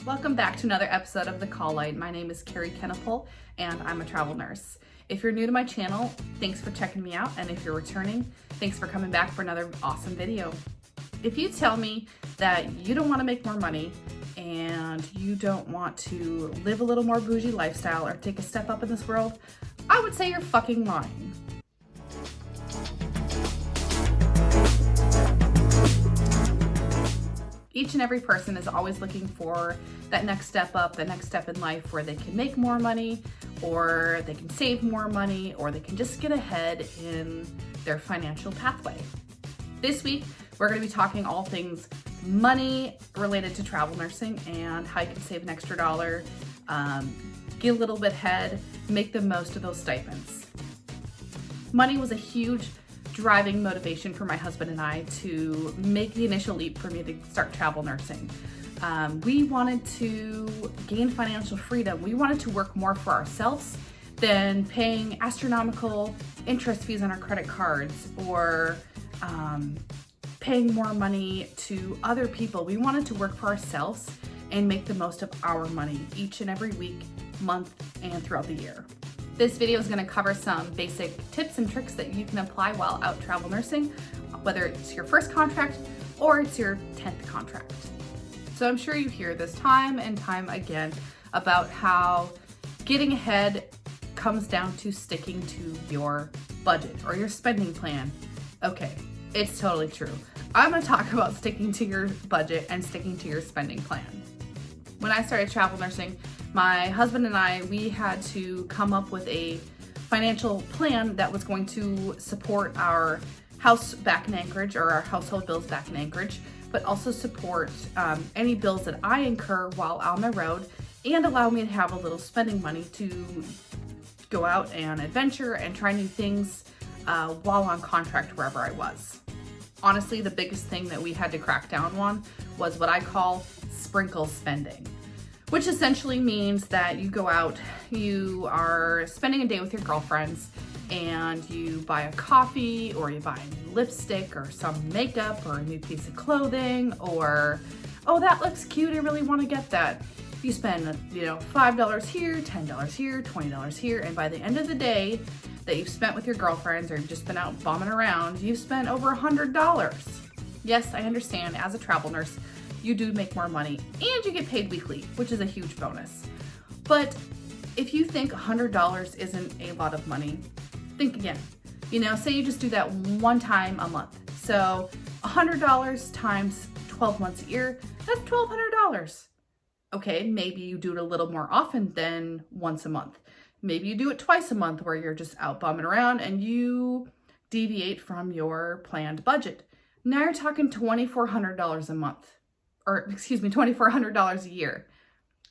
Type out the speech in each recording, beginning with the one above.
Welcome back to another episode of The Call Light. My name is Carrie Kennepole and I'm a travel nurse. If you're new to my channel, thanks for checking me out. And if you're returning, thanks for coming back for another awesome video. If you tell me that you don't want to make more money and you don't want to live a little more bougie lifestyle or take a step up in this world, I would say you're fucking lying. Each and every person is always looking for that next step up, the next step in life where they can make more money, or they can save more money, or they can just get ahead in their financial pathway. This week, we're going to be talking all things money related to travel nursing and how you can save an extra dollar, get a little bit ahead, make the most of those stipends. Money was a huge driving motivation for my husband and I to make the initial leap for me to start travel nursing. We wanted to gain financial freedom. We wanted to work more for ourselves than paying astronomical interest fees on our credit cards or paying more money to other people. We wanted to work for ourselves and make the most of our money each and every week, month, and throughout the year. This video is going to cover some basic tips and tricks that you can apply while out travel nursing, whether it's your first contract or it's your 10th contract. So I'm sure you hear this time and time again about how getting ahead comes down to sticking to your budget or your spending plan. Okay, it's totally true. I'm going to talk about sticking to your budget and sticking to your spending plan. When I started travel nursing, my husband and I, we had to come up with a financial plan that was going to support our house back in Anchorage or our household bills back in Anchorage, but also support any bills that I incur while on the road and allow me to have a little spending money to go out and adventure and try new things while on contract wherever I was. Honestly, the biggest thing that we had to crack down on was what I call sprinkle spending, which essentially means that you go out, you are spending a day with your girlfriends, and you buy a coffee, or you buy a new lipstick, or some makeup, or a new piece of clothing, or, oh, that looks cute, I really want to get that. You spend, $5 here, $10 here, $20 here, and by the end of the day that you've spent with your girlfriends, or you've just been out bumming around, you've spent over $100. Yes, I understand, as a travel nurse, you do make more money and you get paid weekly, which is a huge bonus. But if you think $100 isn't a lot of money, think again. Say you just do that one time a month. So $100 times 12 months a year, that's $1,200. Okay, maybe you do it a little more often than once a month. Maybe you do it twice a month where you're just out bumming around and you deviate from your planned budget. Now you're talking $2,400 a month. $2,400 a year.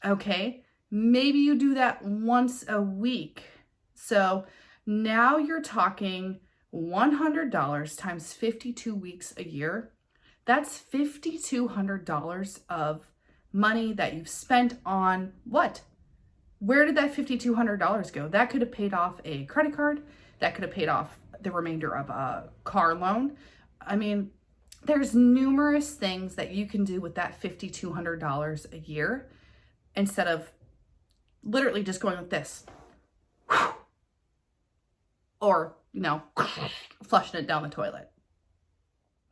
Okay, maybe you do that once a week. So now you're talking $100 times 52 weeks a year. That's $5,200 of money that you've spent on what? Where did that $5,200 go? That could have paid off a credit card. That could have paid off the remainder of a car loan. I mean, there's numerous things that you can do with that $5,200 a year instead of literally just going like this. Or, flushing it down the toilet.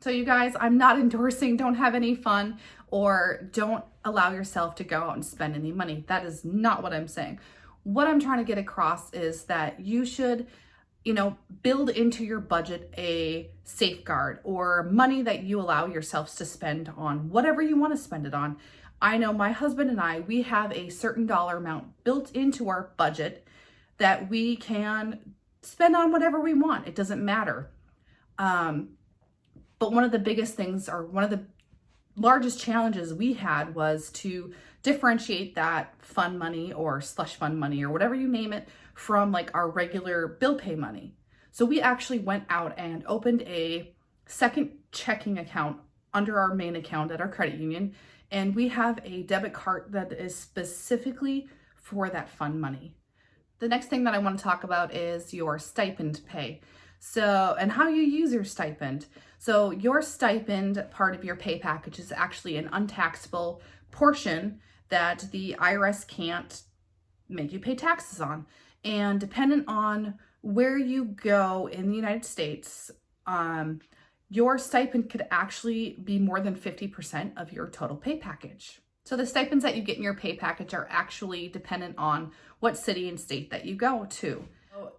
So you guys, I'm not endorsing don't have any fun or don't allow yourself to go out and spend any money. That is not what I'm saying. What I'm trying to get across is that you should build into your budget a safeguard or money that you allow yourselves to spend on whatever you want to spend it on. I know my husband and I, we have a certain dollar amount built into our budget that we can spend on whatever we want. It doesn't matter. But one of the biggest things, or one of the largest challenges we had, was to differentiate that fun money or slush fund money or whatever you name it from like our regular bill pay money. So we actually went out and opened a second checking account under our main account at our credit union. And we have a debit card that is specifically for that fun money. The next thing that I want to talk about is your stipend pay. So, and how you use your stipend. So your stipend, part of your pay package, is actually an untaxable portion that the IRS can't make you pay taxes on. And dependent on where you go in the United States, your stipend could actually be more than 50% of your total pay package. So the stipends that you get in your pay package are actually dependent on what city and state that you go to.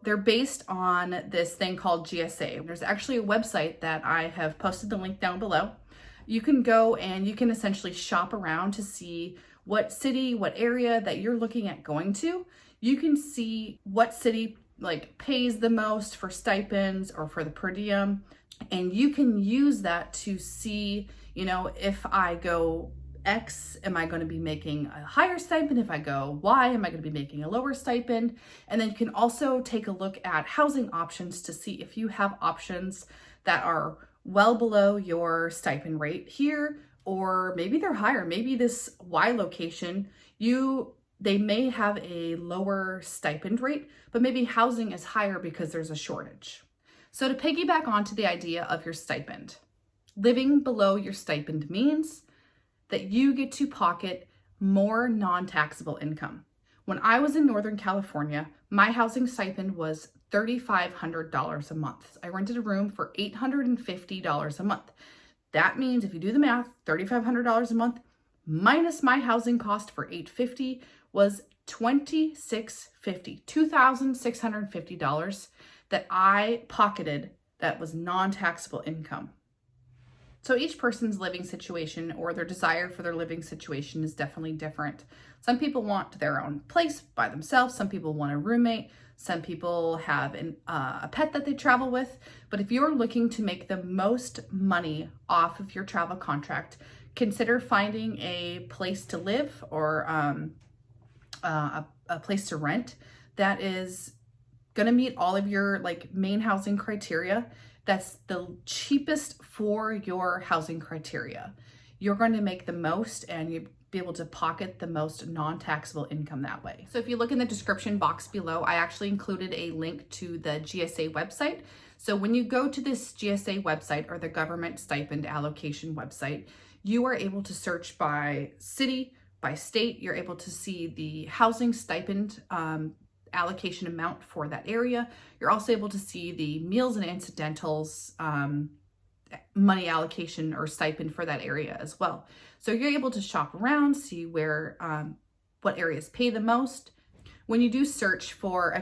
They're based on this thing called GSA. There's actually a website that I have posted the link down below. You can go and you can essentially shop around to see what city, what area that you're looking at going to. You can see what city like pays the most for stipends or for the per diem. And you can use that to see, you know, if I go X, am I going to be making a higher stipend? If I go Y, am I going to be making a lower stipend? And then you can also take a look at housing options to see if you have options that are well below your stipend rate here, or maybe they're higher. Maybe this Y location, they may have a lower stipend rate, but maybe housing is higher because there's a shortage. So to piggyback onto the idea of your stipend, living below your stipend means that you get to pocket more non-taxable income. When I was in Northern California, my housing stipend was $3,500 a month. I rented a room for $850 a month. That means if you do the math, $3,500 a month minus my housing cost for $850 was $2,650 that I pocketed that was non-taxable income. So each person's living situation or their desire for their living situation is definitely different. Some people want their own place by themselves. Some people want a roommate. Some people have a pet that they travel with. But if you're looking to make the most money off of your travel contract, consider finding a place to live or a place to rent that is going to meet all of your like main housing criteria. That's the cheapest for your housing criteria. You're going to make the most and you'll be able to pocket the most non-taxable income that way. So if you look in the description box below, I actually included a link to the GSA website. So when you go to this GSA website or the government stipend allocation website, you are able to search by city, by state. You're able to see the housing stipend allocation amount for that area. You're also able to see the meals and incidentals money allocation or stipend for that area as well. So you're able to shop around, see where what areas pay the most. When you do search for a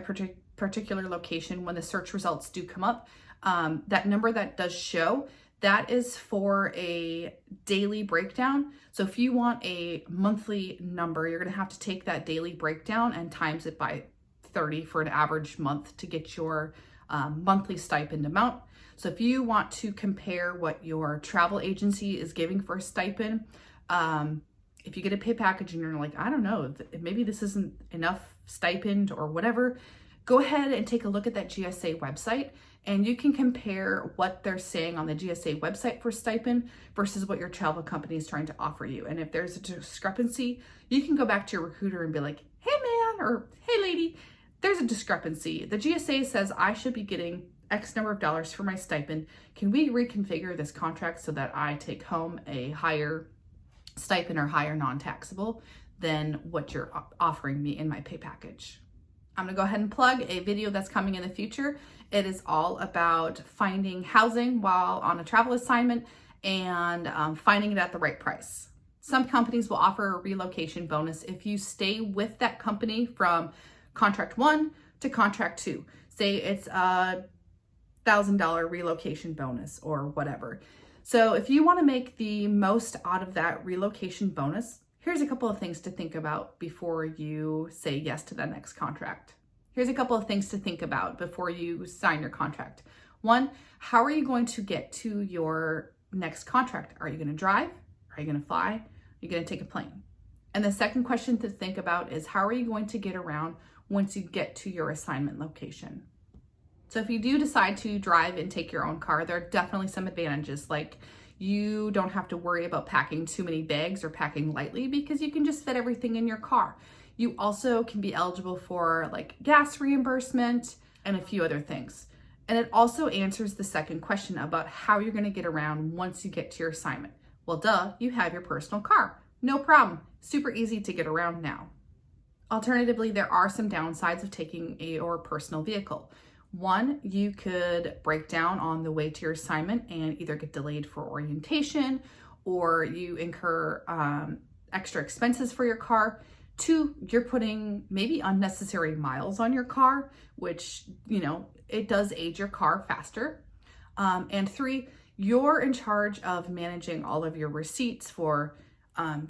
particular location, when the search results do come up, that number that does show, that is for a daily breakdown. So if you want a monthly number, you're going to have to take that daily breakdown and times it by 30 for an average month to get your monthly stipend amount. So if you want to compare what your travel agency is giving for a stipend, if you get a pay package and you're like, I don't know, maybe this isn't enough stipend or whatever, go ahead and take a look at that GSA website and you can compare what they're saying on the GSA website for stipend versus what your travel company is trying to offer you. And if there's a discrepancy, you can go back to your recruiter and be like, hey man, or hey lady, there's a discrepancy. The GSA says I should be getting X number of dollars for my stipend. Can we reconfigure this contract so that I take home a higher stipend or higher non-taxable than what you're offering me in my pay package? I'm gonna go ahead and plug a video that's coming in the future. It is all about finding housing while on a travel assignment and finding it at the right price. Some companies will offer a relocation bonus if you stay with that company from contract 1 to contract 2. Say it's a $1,000 relocation bonus or whatever. So if you want to make the most out of that relocation bonus, here's a couple of things to think about before you say yes to that next contract. Here's a couple of things to think about before you sign your contract. One, how are you going to get to your next contract? Are you going to drive? Are you going to fly? Are you going to take a plane? And the second question to think about is how are you going to get around once you get to your assignment location? So if you do decide to drive and take your own car, there are definitely some advantages. Like you don't have to worry about packing too many bags or packing lightly because you can just fit everything in your car. You also can be eligible for like gas reimbursement and a few other things. And it also answers the second question about how you're going to get around once you get to your assignment. Well, duh, you have your personal car. No problem. Super easy to get around now. Alternatively, there are some downsides of taking your personal vehicle. One, you could break down on the way to your assignment and either get delayed for orientation, or you incur extra expenses for your car. Two, you're putting maybe unnecessary miles on your car, which, it does age your car faster. And three, you're in charge of managing all of your receipts for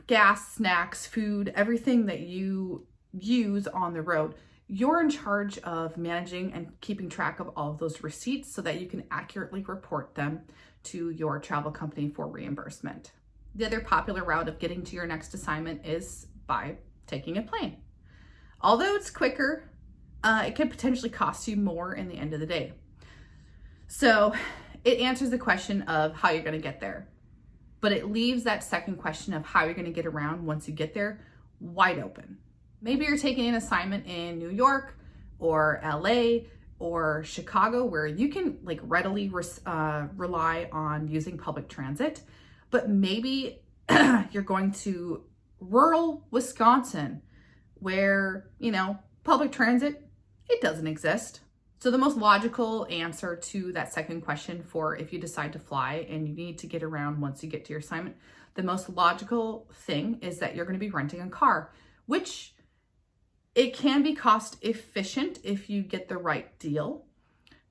gas, snacks, food, everything that you use on the road. You're in charge of managing and keeping track of all of those receipts so that you can accurately report them to your travel company for reimbursement. The other popular route of getting to your next assignment is by taking a plane. Although it's quicker, it could potentially cost you more in the end of the day. So it answers the question of how you're going to get there, but it leaves that second question of how you're going to get around once you get there wide open. Maybe you're taking an assignment in New York or LA or Chicago where you can readily rely on using public transit, but maybe you're going to rural Wisconsin where, public transit, it doesn't exist. So the most logical answer to that second question for if you decide to fly and you need to get around once you get to your assignment, the most logical thing is that you're going to be renting a car, which it can be cost efficient if you get the right deal,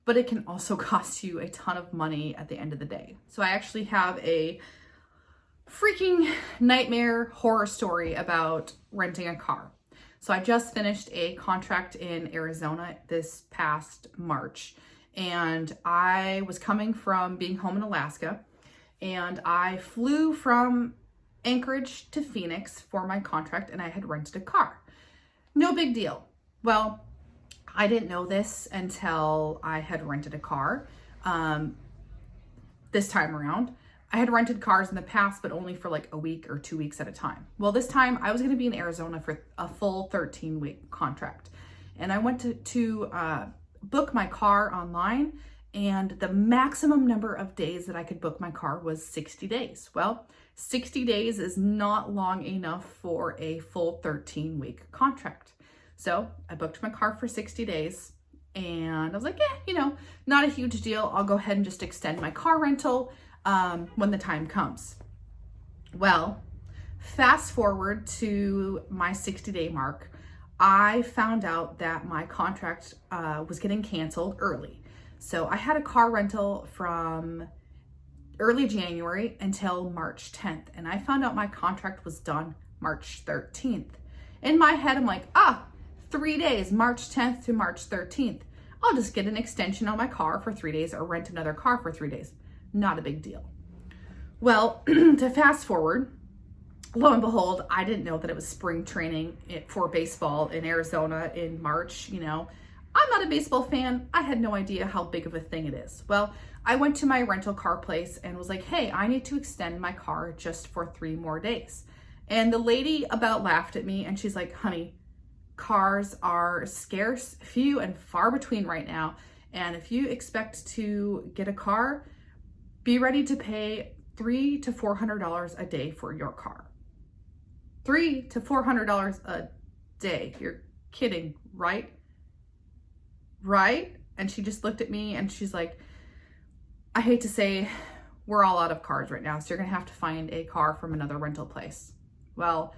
but it can also cost you a ton of money at the end of the day. So I actually have a freaking nightmare horror story about renting a car. So I just finished a contract in Arizona this past March, and I was coming from being home in Alaska, and I flew from Anchorage to Phoenix for my contract, and I had rented a car. No big deal. Well, I didn't know this until I had rented a car this time around. I had rented cars in the past, but only for a week or 2 weeks at a time. Well, this time I was going to be in Arizona for a full 13-week contract. And I went to book my car online, and the maximum number of days that I could book my car was 60 days. Well, 60 days is not long enough for a full 13-week contract. So I booked my car for 60 days, and I was like, not a huge deal. I'll go ahead and just extend my car rental when the time comes. Well, fast forward to my 60-day mark, I found out that my contract was getting canceled early. So I had a car rental from early January until March 10th, and I found out my contract was done March 13th. In my head, I'm like, 3 days, March 10th to March 13th. I'll just get an extension on my car for 3 days or rent another car for 3 days. Not a big deal. Well, to fast forward, lo and behold, I didn't know that it was spring training for baseball in Arizona in March. I'm not a baseball fan. I had no idea how big of a thing it is. Well, I went to my rental car place and was like, hey, I need to extend my car just for 3 more days. And the lady about laughed at me, and she's like, honey, cars are scarce, few and far between right now. And if you expect to get a car, be ready to pay $300 to $400 a day for your car. $300 to $400 a day. You're kidding, right? Right? And she just looked at me and she's like, I hate to say, we're all out of cars right now, so you're gonna have to find a car from another rental place. Well,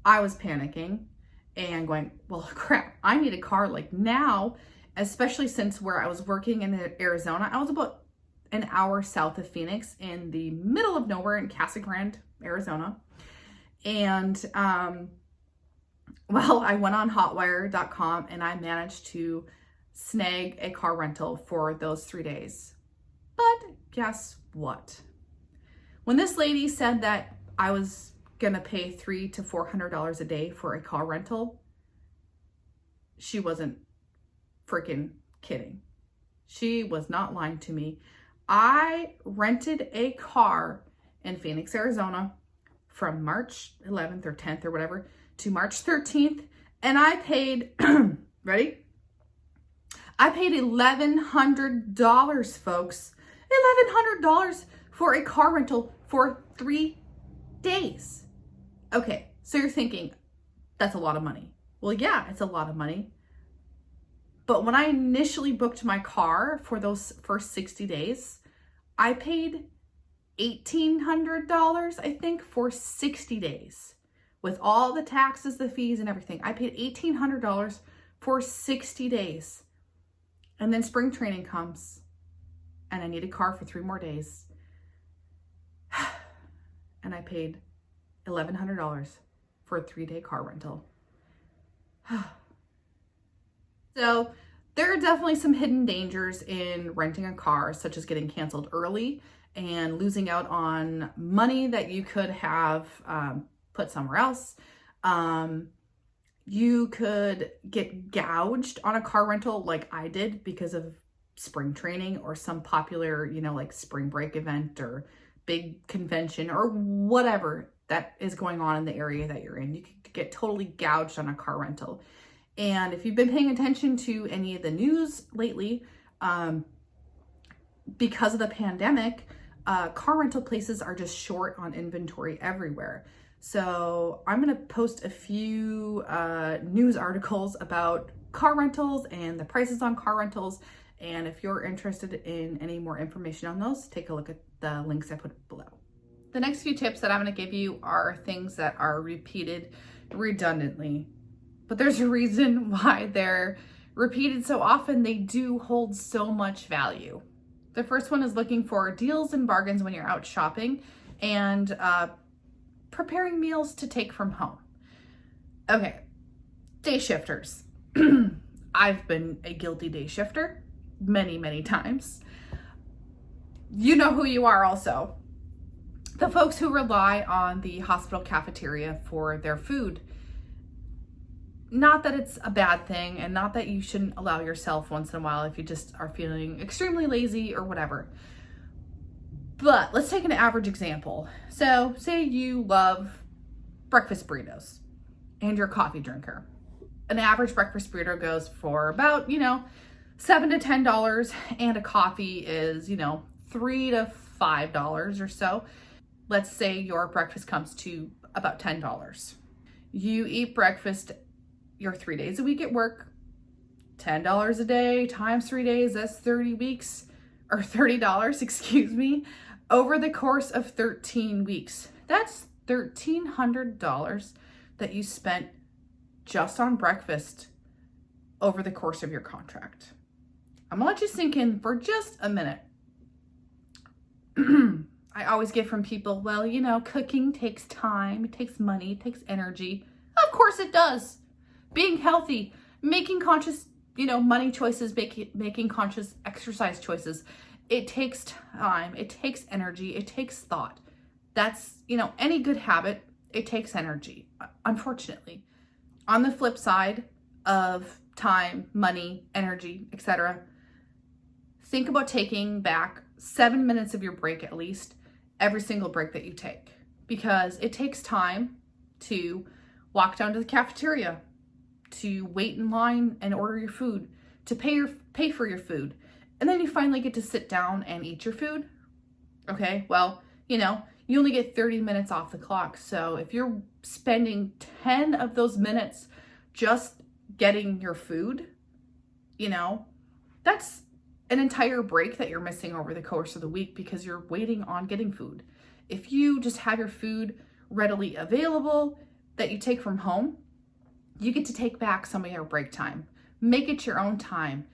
I was panicking and going, well, crap, I need a car now, especially since where I was working in Arizona, I was about an hour south of Phoenix in the middle of nowhere in Casa Grande, Arizona. And, well, I went on hotwire.com and I managed to snag a car rental for those 3 days. But guess what? When this lady said that I was gonna pay $300 to $400 a day for a car rental, she wasn't freaking kidding. She was not lying to me. I rented a car in Phoenix, Arizona from March 11th or 10th or whatever to March 13th, and I paid, ready? I paid $1,100, folks. $1,100 for a car rental for 3 days. Okay, so you're thinking, that's a lot of money. Well, yeah, it's a lot of money. But when I initially booked my car for those first 60 days, I paid $1,800, I think, for 60 days. With all the taxes, the fees, and everything, I paid $1,800 for 60 days. And then spring training comes, and I need a car for 3 more days. And I paid $1,100 for a 3-day car rental. So there are definitely some hidden dangers in renting a car, such as getting canceled early and losing out on money that you could have put somewhere else. You could get gouged on a car rental like I did because of spring training or some popular, like spring break event or big convention or whatever that is going on in the area that you're in. You could get totally gouged on a car rental. And if you've been paying attention to any of the news lately, because of the pandemic, car rental places are just short on inventory everywhere. So I'm going to post a few news articles about car rentals and the prices on car rentals. And if you're interested in any more information on those, take a look at the links I put below. The next few tips that I'm going to give you are things that are repeated redundantly. But there's a reason why they're repeated so often. They do hold so much value. The first one is looking for deals and bargains when you're out shopping and preparing meals to take from home. Okay, day shifters. I've been a guilty day shifter many, many times. You know who you are also. The folks who rely on the hospital cafeteria for their food. Not that it's a bad thing, and not that you shouldn't allow yourself once in a while if you just are feeling extremely lazy or whatever. But let's take an average example. So say you love breakfast burritos and you're a coffee drinker. An average breakfast burrito goes for about, $7 to $10, and a coffee is, $3 to $5 or so. Let's say your breakfast comes to about $10. You eat breakfast your 3 days a week at work, $10 a day times 3 days, that's 30 weeks, or $30, excuse me, over the course of 13 weeks. That's $1,300 that you spent just on breakfast over the course of your contract. I'm gonna let you sink in for just a minute. I always get from people, well, cooking takes time, it takes money, it takes energy. Of course it does. Being healthy, making conscious, money choices, making conscious exercise choices. It takes time, it takes energy, it takes thought. That's, any good habit, it takes energy, unfortunately. On the flip side of time, money, energy, etc., think about taking back 7 minutes of your break at least, every single break that you take. Because it takes time to walk down to the cafeteria, to wait in line and order your food, to pay for your food, and then you finally get to sit down and eat your food. Okay, well, you only get 30 minutes off the clock. So if you're spending 10 of those minutes just getting your food, that's an entire break that you're missing over the course of the week because you're waiting on getting food. If you just have your food readily available that you take from home, you get to take back some of your break time. Make it your own time.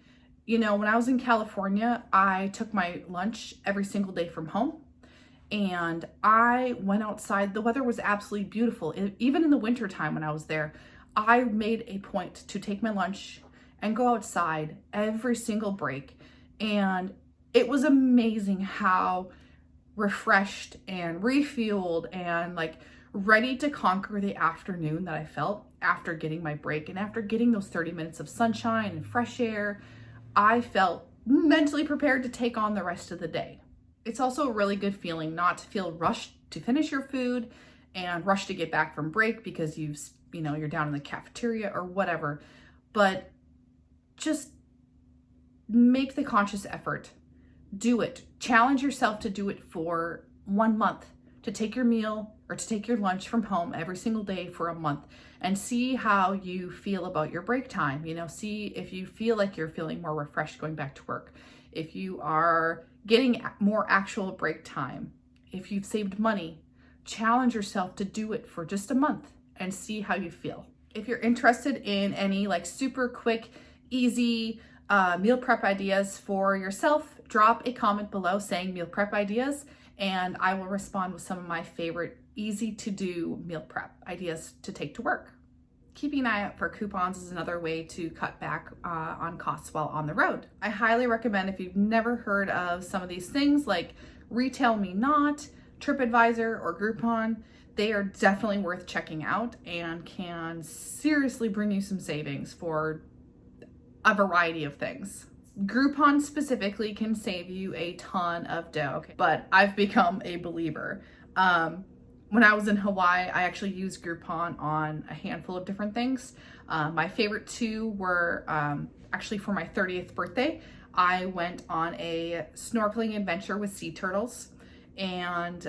When I was in California, I took my lunch every single day from home, and I went outside. The weather was absolutely beautiful. Even in the winter time when I was there, I made a point to take my lunch and go outside every single break. And it was amazing how refreshed and refueled and ready to conquer the afternoon that I felt after getting my break and after getting those 30 minutes of sunshine and fresh air. I felt mentally prepared to take on the rest of the day. It's also a really good feeling not to feel rushed to finish your food and rushed to get back from break because you're down in the cafeteria or whatever, but just make the conscious effort. Do it. Challenge yourself to do it for 1 month, to take your meal or to take your lunch from home every single day for a month and see how you feel about your break time. See if you feel like you're feeling more refreshed going back to work, if you are getting more actual break time, if you've saved money. Challenge yourself to do it for just a month and see how you feel. If you're interested in any like super quick, easy meal prep ideas for yourself, drop a comment below saying meal prep ideas, and I will respond with some of my favorite easy to do meal prep ideas to take to work. Keeping an eye out for coupons is another way to cut back on costs while on the road. I highly recommend, if you've never heard of some of these things like Retail Me Not, TripAdvisor, or Groupon, they are definitely worth checking out and can seriously bring you some savings for a variety of things. Groupon specifically can save you a ton of dough, but I've become a believer. When I was in Hawaii, I actually used Groupon on a handful of different things. My favorite two were actually for my 30th birthday. I went on a snorkeling adventure with sea turtles, and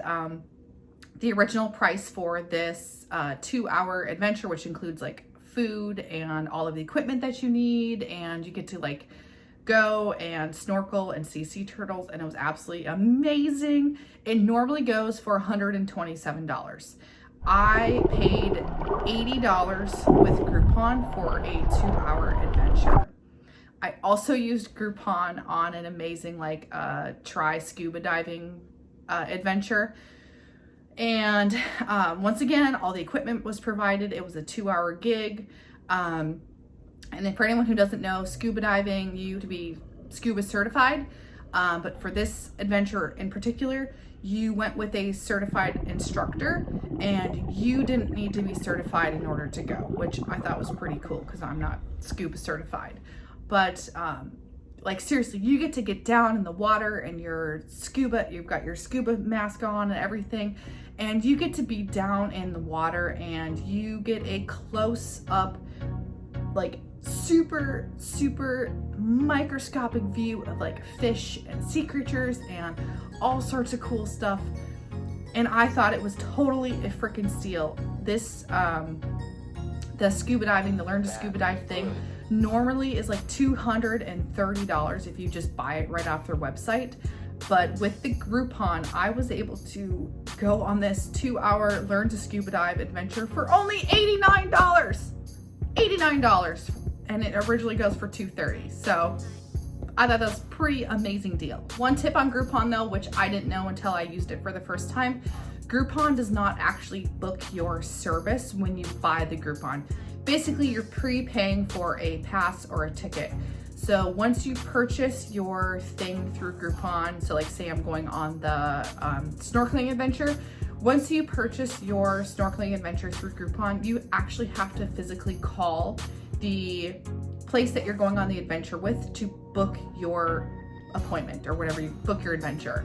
the original price for this 2-hour adventure, which includes like food and all of the equipment that you need, and you get to like go and snorkel and see sea turtles, and it was absolutely amazing. It normally goes for $127. I paid $80 with Groupon for a 2-hour adventure. I also used Groupon on an amazing like try scuba diving adventure. And once again, all the equipment was provided. It was a 2-hour gig. And then for anyone who doesn't know, scuba diving, you have to be scuba certified. But for this adventure in particular, you went with a certified instructor, and you didn't need to be certified in order to go, which I thought was pretty cool because I'm not scuba certified. But like seriously, you get down in the water and you've got your scuba mask on and everything, and you get to be down in the water and you get a close up, like super microscopic view of like fish and sea creatures and all sorts of cool stuff. And I thought it was totally a freaking steal. This the scuba diving, the learn to scuba dive thing normally is like $230 if you just buy it right off their website. But with the Groupon, I was able to go on this 2-hour learn to scuba dive adventure for only $89. $89, and it originally goes for $230. So I thought that was a pretty amazing deal. One tip on Groupon though, which I didn't know until I used it for the first time, Groupon does not actually book your service when you buy the Groupon. Basically, you're prepaying for a pass or a ticket. So once you purchase your thing through Groupon, so like say I'm going on the snorkeling adventure, once you purchase your snorkeling adventure through Groupon, you actually have to physically call the place that you're going on the adventure with to book your appointment or whatever, you book your adventure.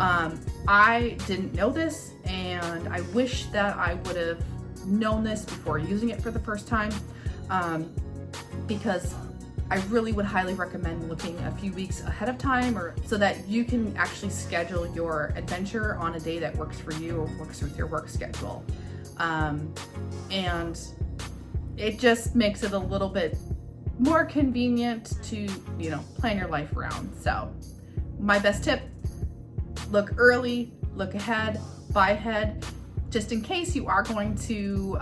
I didn't know this, and I wish that I would have known this before using it for the first time, because I really would highly recommend looking a few weeks ahead of time, or so that you can actually schedule your adventure on a day that works for you or works with your work schedule. And it just makes it a little bit more convenient to, plan your life around. So my best tip, look early, look ahead, buy ahead, just in case you are going to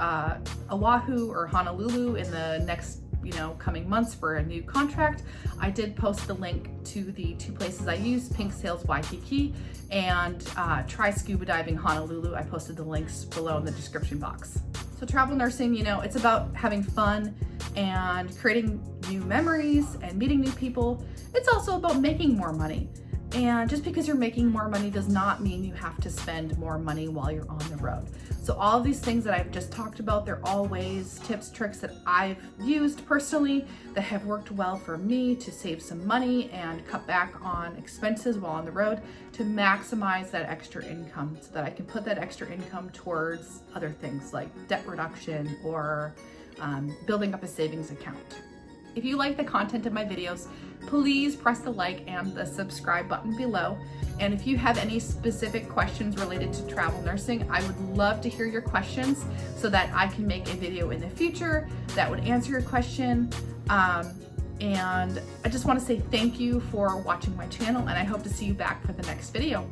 Oahu or Honolulu in the next coming months for a new contract. I did post the link to the 2 places I use, Pink Sails Waikiki and Try Scuba Diving Honolulu. I posted the links below in the description box. So travel nursing, it's about having fun and creating new memories and meeting new people. It's also about making more money. And just because you're making more money does not mean you have to spend more money while you're on the road. So all of these things that I've just talked about, they're all ways, tips, tricks that I've used personally that have worked well for me to save some money and cut back on expenses while on the road to maximize that extra income so that I can put that extra income towards other things like debt reduction or building up a savings account. If you like the content of my videos, please press the like and the subscribe button below. And if you have any specific questions related to travel nursing, I would love to hear your questions so that I can make a video in the future that would answer your question. And I just want to say thank you for watching my channel, and I hope to see you back for the next video.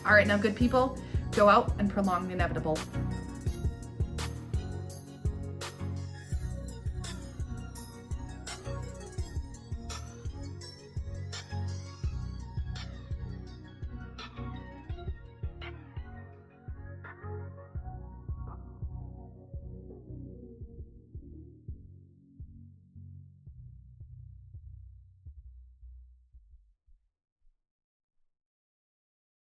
All right, now good people, go out and prolong the inevitable.